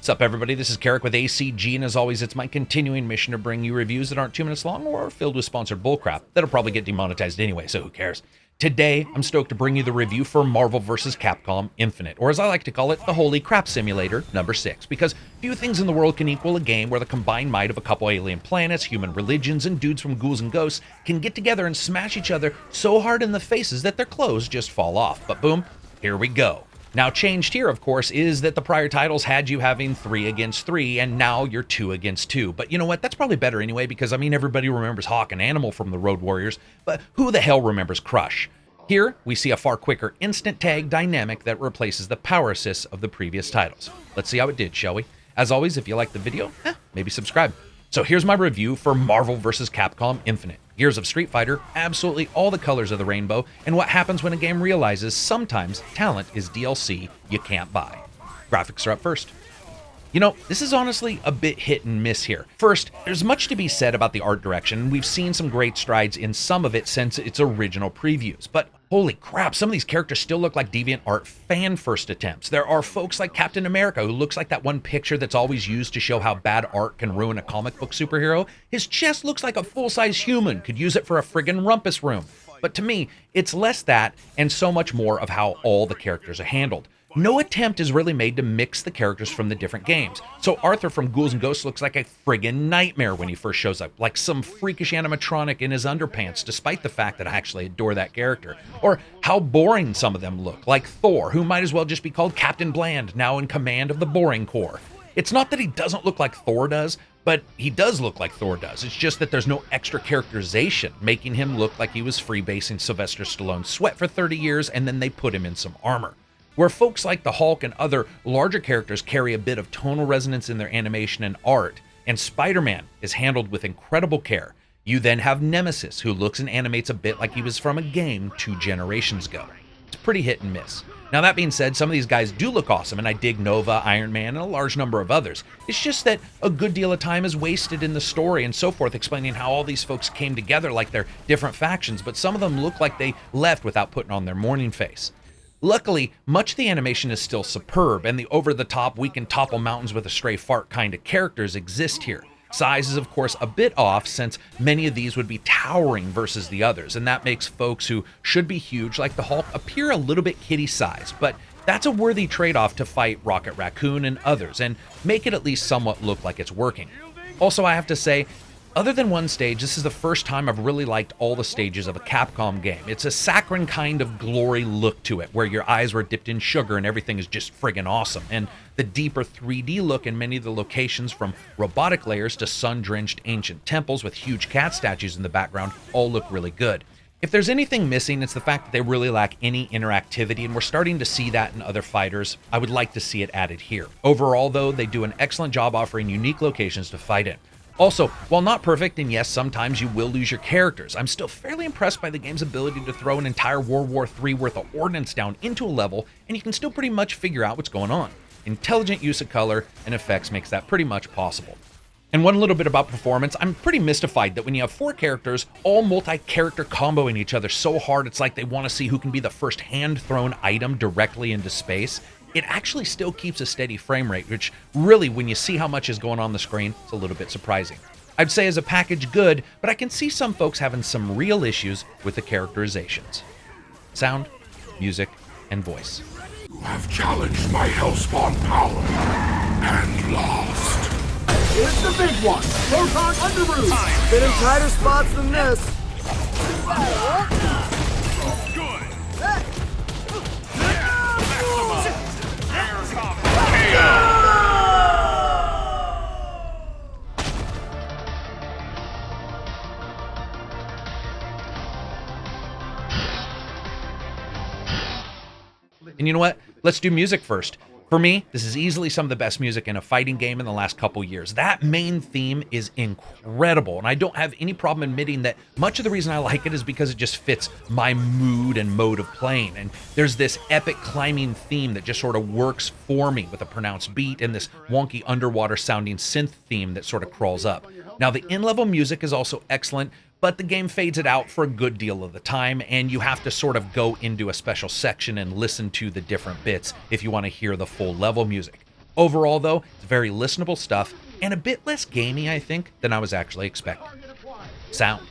What's up, everybody? This is Karak with ACG, and as always, it's my continuing mission to bring you reviews that aren't 2 minutes long or filled with sponsored bullcrap that'll probably get demonetized anyway, so who cares? Today, I'm stoked to bring you the review for Marvel Versus Capcom Infinite, or as I like to call it, the Holy Crap Simulator number 6, because few things in the world can equal a game where the combined might of a couple alien planets, human religions, and dudes from Ghouls and Ghosts can get together and smash each other so hard in the faces that their clothes just fall off. But boom, here we go. Now, changed here, of course, is that the prior titles had you having 3 against 3, and now you're 2 against 2. But you know what? That's probably better anyway, because, I mean, everybody remembers Hawk and Animal from the Road Warriors, but who the hell remembers Crush? Here, we see a far quicker instant tag dynamic that replaces the power assists of the previous titles. Let's see how it did, shall we? As always, if you like the video, maybe subscribe. So here's my review for Marvel Versus Capcom Infinite. Gears of Street Fighter, absolutely all the colors of the rainbow, and what happens when a game realizes sometimes talent is DLC you can't buy. Graphics are up first. You know, this is honestly a bit hit and miss here. First, there's much to be said about the art direction, and we've seen some great strides in some of it since its original previews, but holy crap, some of these characters still look like DeviantArt fan first attempts. There are folks like Captain America who looks like that one picture that's always used to show how bad art can ruin a comic book superhero. His chest looks like a full-size human, could use it for a friggin' rumpus room. But to me, it's less that and so much more of how all the characters are handled. No attempt is really made to mix the characters from the different games. So Arthur from Ghouls and Ghosts looks like a friggin' nightmare when he first shows up, like some freakish animatronic in his underpants, despite the fact that I actually adore that character. Or how boring some of them look, like Thor, who might as well just be called Captain Bland, now in command of the Boring Corps. It's not that he doesn't look like Thor does, but he does look like Thor does. It's just that there's no extra characterization, making him look like he was freebasing Sylvester Stallone's sweat for 30 years and then they put him in some armor. Where folks like the Hulk and other larger characters carry a bit of tonal resonance in their animation and art, and Spider-Man is handled with incredible care, you then have Nemesis, who looks and animates a bit like he was from a game 2 generations ago. It's pretty hit and miss. Now, that being said, some of these guys do look awesome, and I dig Nova, Iron Man, and a large number of others. It's just that a good deal of time is wasted in the story and so forth, explaining how all these folks came together like they're different factions, but some of them look like they left without putting on their mourning face. Luckily, much of the animation is still superb, and the over-the-top we can topple mountains with a stray fart kind of characters exist here. Size is, of course, a bit off, since many of these would be towering versus the others, and that makes folks who should be huge, like the Hulk, appear a little bit kitty-sized, but that's a worthy trade-off to fight Rocket Raccoon and others, and make it at least somewhat look like it's working. Also, I have to say, other than one stage, this is the first time I've really liked all the stages of a Capcom game. It's a saccharine kind of glory look to it, where your eyes were dipped in sugar and everything is just friggin' awesome. And the deeper 3D look in many of the locations, from robotic layers to sun-drenched ancient temples with huge cat statues in the background, all look really good. If there's anything missing, it's the fact that they really lack any interactivity, and we're starting to see that in other fighters. I would like to see it added here. Overall, though, they do an excellent job offering unique locations to fight in. Also, while not perfect, and yes, sometimes you will lose your characters, I'm still fairly impressed by the game's ability to throw an entire World War III worth of ordnance down into a level, and you can still pretty much figure out what's going on. Intelligent use of color and effects makes that pretty much possible. And one little bit about performance, I'm pretty mystified that when you have 4 characters, all multi-character comboing each other so hard it's like they want to see who can be the first hand-thrown item directly into space, it actually still keeps a steady frame rate, which really, when you see how much is going on the screen, it's a little bit surprising. I'd say as a package good, but I can see some folks having some real issues with the characterizations. Sound, music, and voice. You have challenged my Hellspawn power and lost. Here's the big one! Proton Underoos! Been in tighter spots than this. And you know what? Let's do music first. For me, this is easily some of the best music in a fighting game in the last couple years. That main theme is incredible, and I don't have any problem admitting that much of the reason I like it is because it just fits my mood and mode of playing. And there's this epic climbing theme that just sort of works for me with a pronounced beat, and this wonky underwater sounding synth theme that sort of crawls up. Now, the in-level music is also excellent, but the game fades it out for a good deal of the time, and you have to sort of go into a special section and listen to the different bits if you want to hear the full level music. Overall, though, it's very listenable stuff and a bit less gamey, I think, than I was actually expecting. Sound.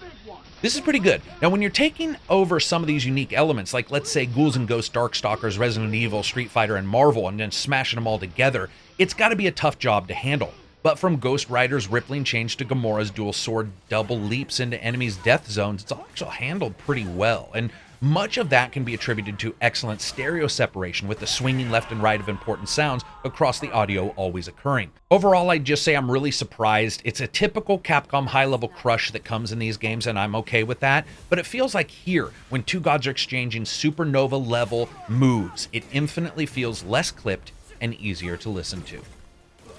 This is pretty good. Now, when you're taking over some of these unique elements, like let's say Ghouls and Ghosts, Darkstalkers, Resident Evil, Street Fighter, and Marvel, and then smashing them all together, it's got to be a tough job to handle. But from Ghost Rider's rippling change to Gamora's dual sword double leaps into enemies' death zones, it's all actually handled pretty well. And much of that can be attributed to excellent stereo separation with the swinging left and right of important sounds across the audio always occurring. Overall, I'd just say I'm really surprised. It's a typical Capcom high-level crush that comes in these games, and I'm okay with that. But it feels like here, when two gods are exchanging supernova-level moves, it infinitely feels less clipped and easier to listen to.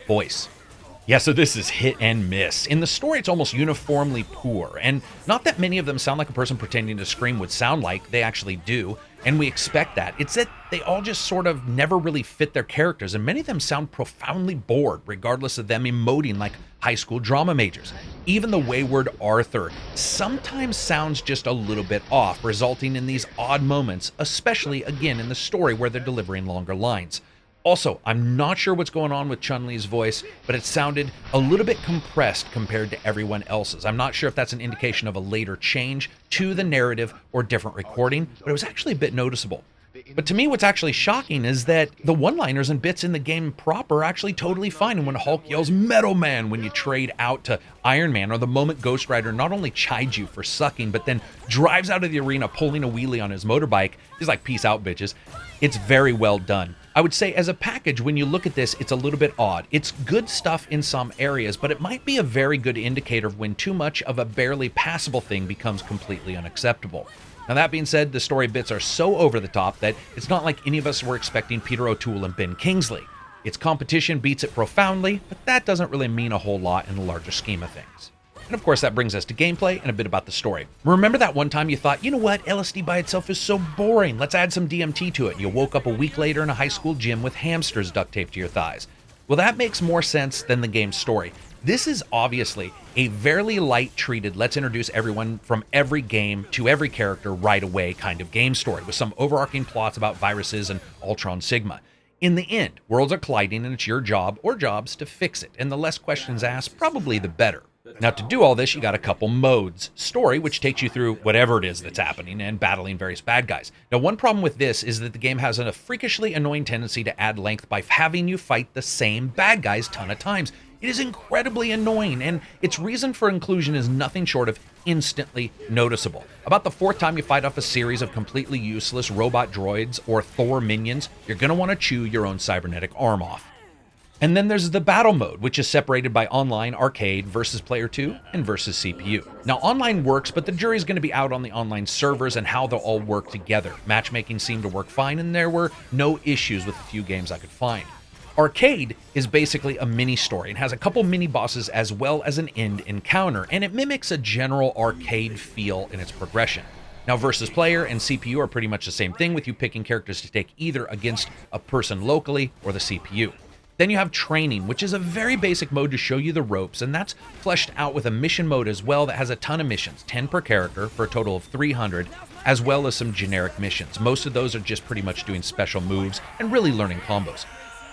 Voice. Yeah, so this is hit and miss. In the story, it's almost uniformly poor, and not that many of them sound like a person pretending to scream would sound like, they actually do, and we expect that. It's that they all just sort of never really fit their characters, and many of them sound profoundly bored, regardless of them emoting like high school drama majors. Even the wayward Arthur sometimes sounds just a little bit off, resulting in these odd moments, especially, again, in the story where they're delivering longer lines. Also, I'm not sure what's going on with Chun-Li's voice, but it sounded a little bit compressed compared to everyone else's. I'm not sure if that's an indication of a later change to the narrative or different recording, but it was actually a bit noticeable. But to me, what's actually shocking is that the one-liners and bits in the game proper are actually totally fine. And when Hulk yells Metal Man when you trade out to Iron Man, or the moment Ghost Rider not only chides you for sucking, but then drives out of the arena pulling a wheelie on his motorbike, he's like, peace out, bitches. It's very well done. I would say as a package, when you look at this, it's a little bit odd. It's good stuff in some areas, but it might be a very good indicator of when too much of a barely passable thing becomes completely unacceptable. Now, that being said, the story bits are so over the top that it's not like any of us were expecting Peter O'Toole and Ben Kingsley. Its competition beats it profoundly, but that doesn't really mean a whole lot in the larger scheme of things. And of course, that brings us to gameplay and a bit about the story. Remember that one time you thought, you know what, LSD by itself is so boring, let's add some DMT to it, and you woke up a week later in a high school gym with hamsters duct taped to your thighs? Well, that makes more sense than the game's story. This is obviously a very light-treated, let's introduce everyone from every game to every character right away kind of game story, with some overarching plots about viruses and Ultron Sigma. In the end, worlds are colliding and it's your job or jobs to fix it, and the less questions asked, probably the better. Now, to do all this, you got a couple modes. Story, which takes you through whatever it is that's happening and battling various bad guys. Now, one problem with this is that the game has a freakishly annoying tendency to add length by having you fight the same bad guys a ton of times. It is incredibly annoying, and its reason for inclusion is nothing short of instantly noticeable. About the fourth time you fight off a series of completely useless robot droids or Thor minions, you're going to want to chew your own cybernetic arm off. And then there's the battle mode, which is separated by online, arcade, versus player 2, and versus CPU. Now, online works, but the jury's going to be out on the online servers and how they'll all work together. Matchmaking seemed to work fine, and there were no issues with the few games I could find. Arcade is basically a mini-story and has a couple mini-bosses as well as an end encounter, and it mimics a general arcade feel in its progression. Now, versus player and CPU are pretty much the same thing, with you picking characters to take either against a person locally or the CPU. Then you have training, which is a very basic mode to show you the ropes, and that's fleshed out with a mission mode as well that has a ton of missions, 10 per character for a total of 300, as well as some generic missions. Most of those are just pretty much doing special moves and really learning combos.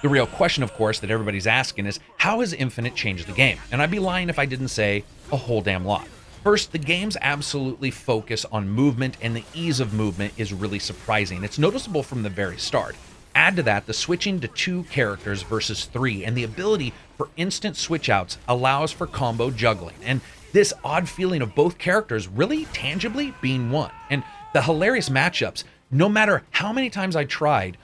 The real question, of course, that everybody's asking is, how has Infinite changed the game? And I'd be lying if I didn't say a whole damn lot. First, the games absolutely focus on movement, and the ease of movement is really surprising. It's noticeable from the very start. Add to that the switching to 2 characters versus 3, and the ability for instant switch outs allows for combo juggling, and this odd feeling of both characters really tangibly being one. And the hilarious matchups, no matter how many times I tried,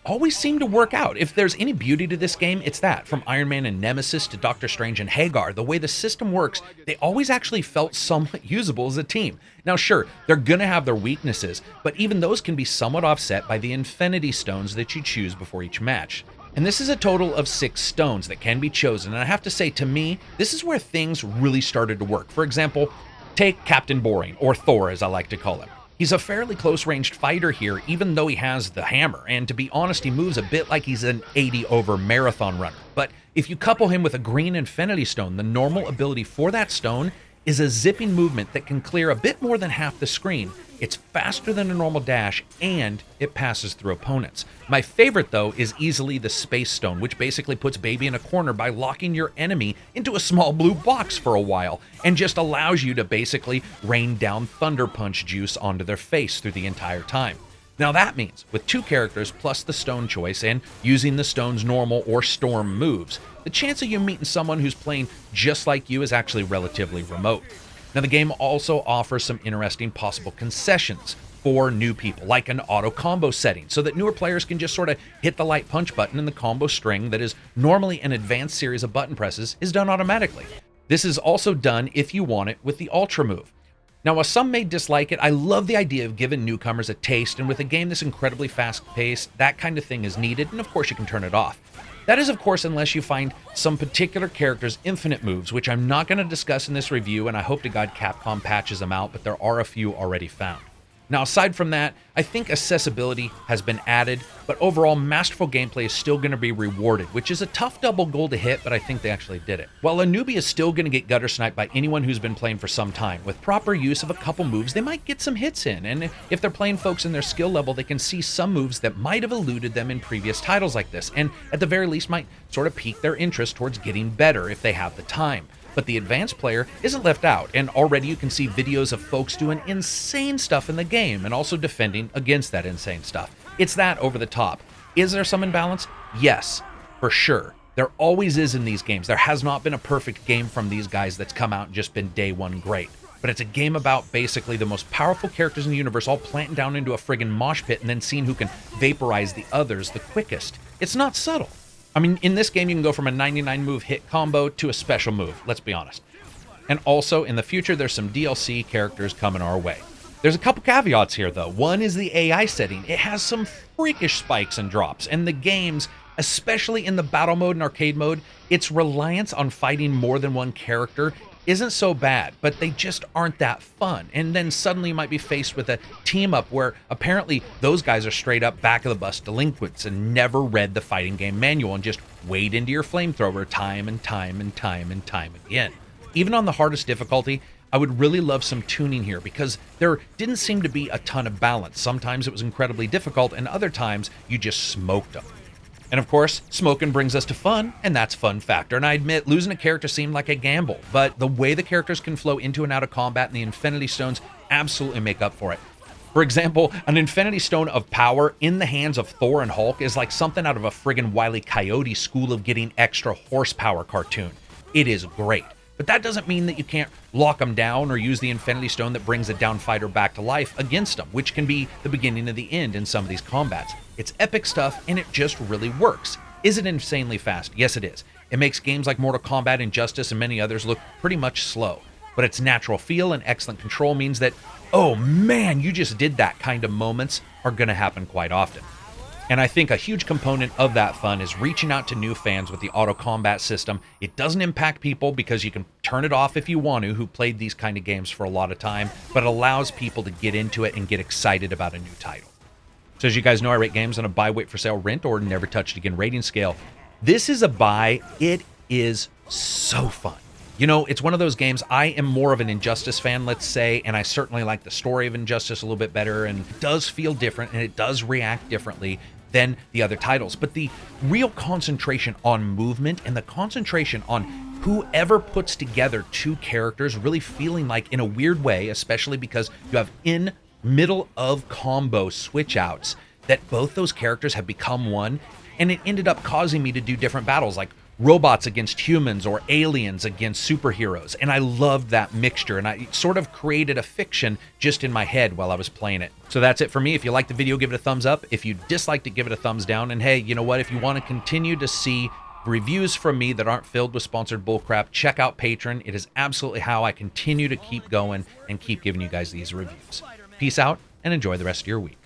always seem to work out. If there's any beauty to this game, it's that. From Iron Man and Nemesis to Doctor Strange and Hagar, the way the system works, they always actually felt somewhat usable as a team. Now sure, they're gonna have their weaknesses, but even those can be somewhat offset by the Infinity Stones that you choose before each match. And this is a total of 6 stones that can be chosen, and I have to say, to me, this is where things really started to work. For example, take Captain Boring, or Thor as I like to call him. He's a fairly close-ranged fighter here, even though he has the hammer, and to be honest, he moves a bit like he's an 80-over marathon runner. But if you couple him with a green Infinity Stone, the normal ability for that stone is a zipping movement that can clear a bit more than half the screen. It's faster than a normal dash, and it passes through opponents. My favorite, though, is easily the Space Stone, which basically puts Baby in a corner by locking your enemy into a small blue box for a while, and just allows you to basically rain down Thunder Punch juice onto their face through the entire time. Now that means, with 2 characters plus the stone choice and using the stone's normal or storm moves, the chance of you meeting someone who's playing just like you is actually relatively remote. Now the game also offers some interesting possible concessions for new people, like an auto combo setting, so that newer players can just sort of hit the light punch button and the combo string that is normally an advanced series of button presses is done automatically. This is also done if you want it with the Ultra move. Now, while some may dislike it, I love the idea of giving newcomers a taste, and with a game that's incredibly fast-paced, that kind of thing is needed, and of course you can turn it off. That is, of course, unless you find some particular character's infinite moves, which I'm not going to discuss in this review, and I hope to God Capcom patches them out, but there are a few already found. Now, aside from that, I think accessibility has been added, but overall, masterful gameplay is still going to be rewarded, which is a tough double goal to hit, but I think they actually did it. While a newbie is still going to get gutter sniped by anyone who's been playing for some time, with proper use of a couple moves, they might get some hits in, and if they're playing folks in their skill level, they can see some moves that might have eluded them in previous titles like this, and at the very least might sort of pique their interest towards getting better if they have the time. But the advanced player isn't left out, and already you can see videos of folks doing insane stuff in the game and also defending against that insane stuff. It's that over the top. Is there some imbalance? Yes, for sure. There always is in these games. There has not been a perfect game from these guys that's come out and just been day one great. But it's a game about basically the most powerful characters in the universe all planting down into a friggin' mosh pit and then seeing who can vaporize the others the quickest. It's not subtle. I mean, in this game, you can go from a 99 move hit combo to a special move, let's be honest. And also, in the future, there's some DLC characters coming our way. There's a couple caveats here, though. One is the AI setting. It has some freakish spikes and drops, and the games, especially in the battle mode and arcade mode, its reliance on fighting more than one character isn't so bad, but they just aren't that fun. And then suddenly you might be faced with a team up where apparently those guys are straight up back of the bus delinquents and never read the fighting game manual and just wade into your flamethrower time and time and time and time again. Even on the hardest difficulty, I would really love some tuning here because there didn't seem to be a ton of balance. Sometimes it was incredibly difficult and other times you just smoked them. And of course, smoking brings us to fun, and that's fun factor. And I admit, losing a character seemed like a gamble, but the way the characters can flow into and out of combat and the Infinity Stones absolutely make up for it. For example, an Infinity Stone of Power in the hands of Thor and Hulk is like something out of a friggin' Wile E. Coyote School of Getting Extra Horsepower cartoon. It is great. But that doesn't mean that you can't lock them down or use the Infinity Stone that brings a down fighter back to life against them, which can be the beginning of the end in some of these combats. It's epic stuff, and it just really works. Is it insanely fast? Yes, it is. It makes games like Mortal Kombat, Injustice, and many others look pretty much slow. But its natural feel and excellent control means that, oh man, you just did that kind of moments are going to happen quite often. And I think a huge component of that fun is reaching out to new fans with the auto combat system. It doesn't impact people because you can turn it off if you want to, who played these kind of games for a lot of time, but it allows people to get into it and get excited about a new title. So as you guys know, I rate games on a buy, wait for sale, rent, or never touched again rating scale. This is a buy. It is so fun. You know, it's one of those games, I am more of an Injustice fan, let's say, and I certainly like the story of Injustice a little bit better, and it does feel different, and it does react differently than the other titles. But the real concentration on movement and the concentration on whoever puts together two characters really feeling like, in a weird way, especially because you have in middle of combo switch outs, that both those characters have become one, and it ended up causing me to do different battles, like robots against humans or aliens against superheroes. And I loved that mixture, and I sort of created a fiction just in my head while I was playing it. So that's it for me. If you liked the video, give it a thumbs up. If you disliked it, give it a thumbs down. And hey, you know what? If you want to continue to see reviews from me that aren't filled with sponsored bullcrap, check out Patreon. It is absolutely how I continue to keep going and keep giving you guys these reviews. Peace out and enjoy the rest of your week.